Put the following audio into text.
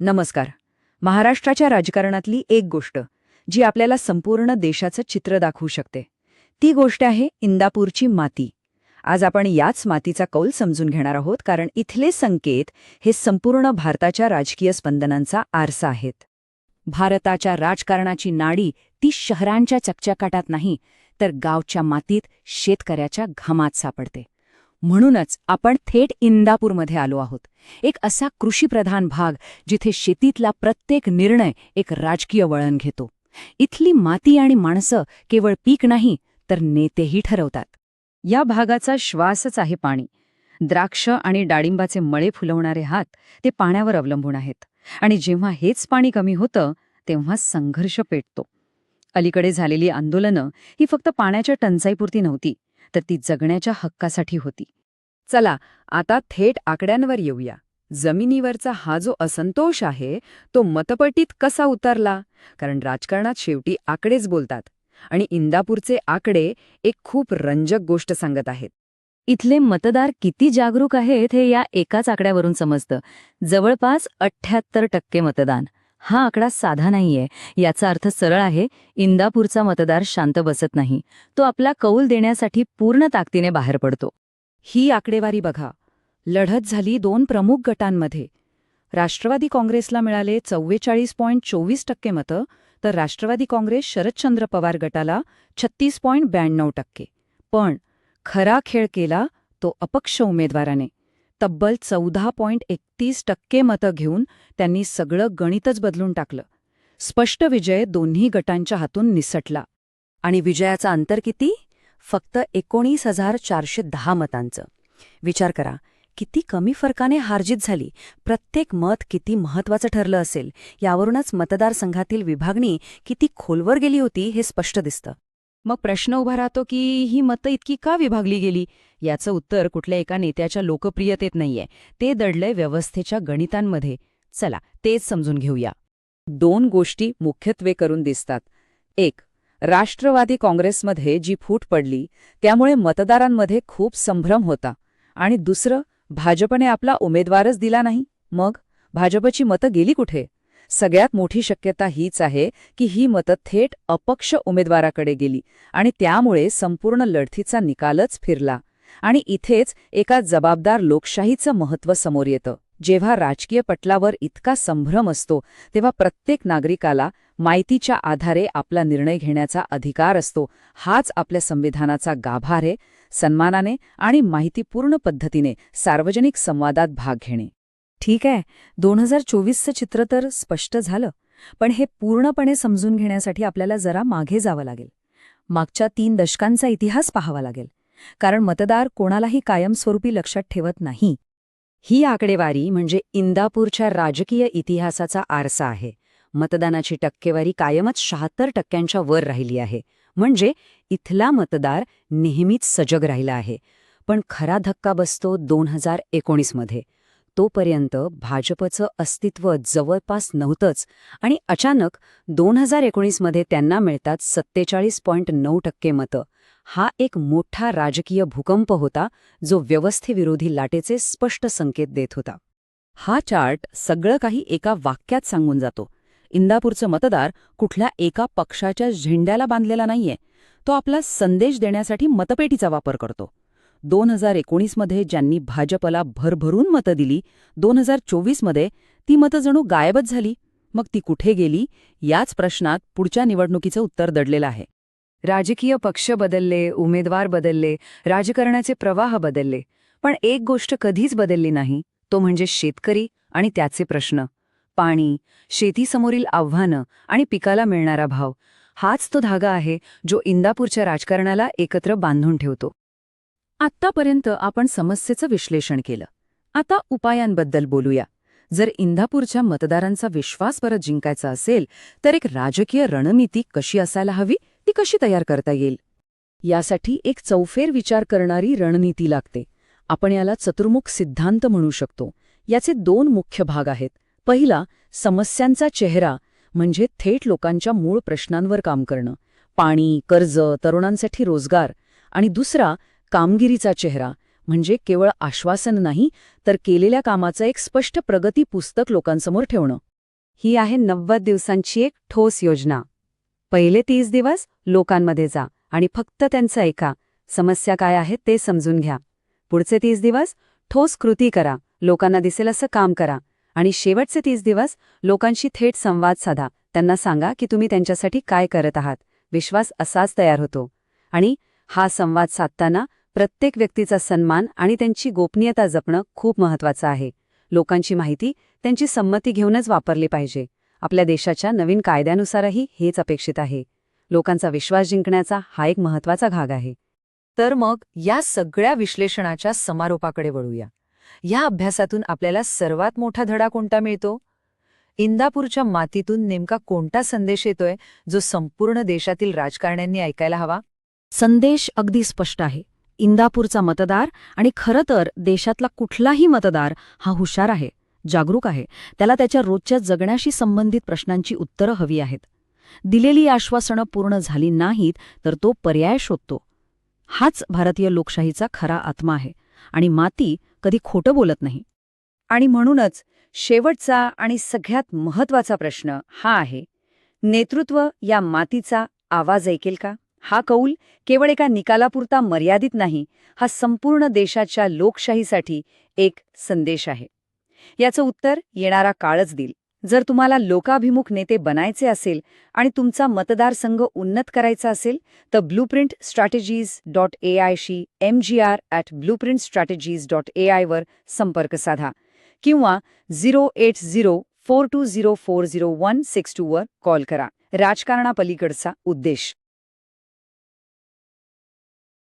नमस्कार. महाराष्ट्राच्या राजकारणातली एक गोष्ट जी आपल्याला संपूर्ण देशाचं चित्र दाखवू शकते, ती गोष्ट आहे इंदापूरची माती. आज आपण याच मातीचा कौल समजून घेणार आहोत, कारण इथले संकेत हे संपूर्ण भारताच्या राजकीय स्पंदनांचा आरसा आहेत. भारताच्या राजकारणाची नाडी ती शहरांच्या चकचकाटात नाही, तर गावच्या मातीत, शेतकऱ्याच्या घामात सापडते. म्हणूनच आपण थेट इंदापूरमध्ये आलो आहोत, एक असा कृषीप्रधान भाग जिथे शेतीतला प्रत्येक निर्णय एक राजकीय वळण घेतो. इथली माती आणि माणसं केवळ पीक नाही, तर नेतेही ठरवतात. या भागाचा श्वासच आहे पाणी. द्राक्ष आणि डाळिंबाचे मळे फुलवणारे हात ते पाण्यावर अवलंबून आहेत, आणि जेव्हा हेच पाणी कमी होतं तेव्हा संघर्ष पेटतो. अलीकडे झालेली आंदोलनं ही फक्त पाण्याच्या टंचाईपुरती नव्हती, तर ती जगण्याच्या हक्कासाठी होती. चला आता थेट आकड्यांवर येऊया. जमिनीवरचा हा जो असंतोष आहे तो मतपटीत कसा उतरला? कारण राजकारणात शेवटी आकडेच बोलतात, आणि इंदापूरचे आकडे एक खूप रंजक गोष्ट सांगत आहेत. इथले मतदार किती जागरूक आहेत हे या एकाच आकड्यावरून समजतं. जवळपास 78% मतदान. हा आकडा साधा नाहीये. याचा अर्थ सरळ आहे, इंदापूरचा मतदार शांत बसत नाही. तो आपला कौल देण्यासाठी पूर्ण ताकदीने बाहेर पडतो. ही आकडेवारी बघा. लढत झाली दोन प्रमुख गटांमध्ये. राष्ट्रवादी काँग्रेसला मिळाले 44.24% मतं, तर राष्ट्रवादी काँग्रेस शरदचंद्र पवार गटाला 36.92%. पण खरा खेळ केला तो अपक्ष उमेदवाराने. तब्बल 14.31% मतं घेऊन त्यांनी सगळं गणितच बदलून टाकलं. स्पष्ट विजय दोन्ही गटांच्या हातून निसटला. आणि विजयाचा अंतर किती? फक्त 19,410 मतांचं. विचार करा, किती कमी फरकाने हारजीत झाली. प्रत्येक मत किती महत्वाचं ठरलं असेल, यावरूनच मतदारसंघातील विभागणी किती खोलवर गेली होती हे स्पष्ट दिसतं. मग प्रश्न उभा राहतो की ही मतं इतकी का विभागली गेली? याचं उत्तर कुठल्या एका नेत्याच्या लोकप्रियतेत नाहीये, ते दडलंय व्यवस्थेच्या गणितांमध्ये. चला तेच समजून घेऊया. दोन गोष्टी मुख्यत्वे करून दिसतात. एक, राष्ट्रवादी काँग्रेसमध्ये जी फूट पडली त्यामुळे मतदारांमध्ये खूप संभ्रम होता. आणि दुसरं, भाजपने आपला उमेदवारच दिला नाही. मग भाजपची मतं गेली कुठे? सगळ्यात मोठी शक्यता हीच आहे की ही मतं थेट अपक्ष उमेदवाराकडे गेली, आणि त्यामुळे संपूर्ण लढतीचा निकालच फिरला. आणि इथेच एका जबाबदार लोकशाहीचं महत्त्व समोर येतं. जेव्हा राजकीय पटलावर इतका संभ्रम असतो तेव्हा प्रत्येक नागरिकाला माहितीच्या आधारे आपला निर्णय घेण्याचा अधिकार असतो. हाच आपल्या संविधानाचा गाभा आहे. सन्मानाने आणि माहितीपूर्ण पद्धतीने सार्वजनिक संवादात भाग घेणे. ठीक आहे, 2024चं चित्र तर स्पष्ट झालं, पण हे पूर्णपणे समजून घेण्यासाठी आपल्याला जरा मागे जावं लागेल. मागच्या 3 दशकांचा इतिहास पाहावा लागेल, कारण मतदार कोणालाही कायमस्वरूपी लक्षात ठेवत नाही. ही आकडेवारी म्हणजे इंदापूरच्या राजकीय इतिहासाचा आरसा आहे. मतदानाची टक्केवारी कायमच 76% वर राहिली आहे. म्हणजे इथला मतदार नेहमीच सजग राहिला आहे. पण खरा धक्का बसतो 2019मध्ये. तोपर्यंत भाजपचं अस्तित्व जवळपास नव्हतंच, आणि अचानक 2019मध्ये त्यांना मिळतात 47.9% मतं. हा एक मोठा राजकीय भूकंप होता, जो व्यवस्थेविरोधी लाटेचे स्पष्ट संकेत देत होता. हा चार्ट सगळं काही एका वाक्यात सांगून जातो. इंदापूरचं मतदार कुठल्या एका पक्षाच्या झेंड्याला बांधलेला नाहीये. तो आपला संदेश देण्यासाठी मतपेटीचा वापर करतो. 2019मध्ये ज्यांनी भाजपला भरभरून मतं दिली, 2024मध्ये ती मतं जणू गायबच झाली. मग ती कुठे गेली? याच प्रश्नात पुढच्या निवडणुकीचं उत्तर दडलेलं आहे. राजकीय पक्ष बदलले, उमेदवार बदलले, राजकारणाचे प्रवाह बदलले, पण एक गोष्ट कधीच बदलली नाही, तो म्हणजे शेतकरी आणि त्याचे प्रश्न. पाणी, शेतीसमोरील आव्हानं आणि पिकाला मिळणारा भाव, हाच तो धागा आहे जो इंदापूरच्या राजकारणाला एकत्र बांधून ठेवतो. आत्तापर्यंत आपण समस्येचं विश्लेषण केलं. आता उपायांबद्दल बोलूया. जर इंदापूरच्या मतदारांचा विश्वास परत जिंकायचा असेल, तर एक राजकीय रणनीती कशी असायला हवी, ती कशी तयार करता येईल? यासाठी एक चौफेर विचार करणारी रणनीती लागते. आपण याला चतुर्मुख सिद्धांत म्हणू शकतो. याचे 2 मुख्य भाग आहेत. पहिला, समस्यांचा चेहरा, म्हणजे थेट लोकांच्या मूळ प्रश्नांवर काम करणं. पाणी, कर्ज, तरुणांसाठी रोजगार. आणि दुसरा, कामगिरीचा चेहरा, म्हणजे केवळ आश्वासन नाही, तर केलेल्या कामाचं एक स्पष्ट प्रगती पुस्तक लोकांसमोर ठेवणं. ही आहे 90 दिवसांची एक ठोस योजना. पहिले 30 दिवस लोकांमध्ये जा आणि फक्त त्यांचं ऐका, समस्या काय आहे ते समजून घ्या. पुढचे 30 दिवस ठोस कृती करा, लोकांना दिसेल असं काम करा. आणि शेवटचे 30 दिवस लोकांशी थेट संवाद साधा, त्यांना सांगा की तुम्ही त्यांच्यासाठी काय करत आहात. विश्वास असाच तयार होतो. आणि हा संवाद साधताना प्रत्येक व्यक्तीचा सन्मान आणि त्यांची गोपनीयता जपणं खूप महत्त्वाचं आहे. लोकांची माहिती त्यांची संमती घेऊनच वापरली पाहिजे. आपल्या देशाच्या नवीन कायद्यानुसारही हेच अपेक्षित आहे. लोकांचा विश्वास जिंकण्याचा हा एक महत्त्वाचा भाग आहे. तर मग या सगळ्या विश्लेषणाच्या समारोपाकडे वळूया. या अभ्यासातून आपल्याला सर्वात मोठा धडा कोणता मिळतो? इंदापूरच्या मातीतून नेमका कोणता संदेश येतोय जो संपूर्ण देशातील राजकारण्यांनी ऐकायला हवा? संदेश अगदी स्पष्ट आहे. इंदापूरचा मतदार आणि खरं तर देशातला कुठलाही मतदार हा हुशार आहे, जागरूक आहे. त्याला त्याच्या रोजच्या जगण्याशी संबंधित प्रश्नांची उत्तरं हवी आहेत. दिलेली आश्वासनं पूर्ण झाली नाहीत तर तो पर्याय शोधतो. हाच भारतीय लोकशाहीचा खरा आत्मा आहे. आणि माती कधी खोटं बोलत नाही. आणि म्हणूनच शेवटचा आणि सगळ्यात महत्त्वाचा प्रश्न हा आहे, नेतृत्व या मातीचा आवाज ऐकेल का? हा कौल केवळ एका निकालापुरता मर्यादित नाही, हा संपूर्ण देशाच्या लोकशाहीसाठी एक संदेश आहे. याचं उत्तर येणारा काळच देईल. जर तुम्हाला लोकाभिमुख नेते बनायचे असेल आणि तुमचा मतदारसंघ उन्नत करायचा असेल तर blueprintstrategies.ai शी mgr@blueprintstrategies.ai वर संपर्क साधा किंवा 08042040162 वर कॉल करा. राजकारणापलीकडचा उद्देश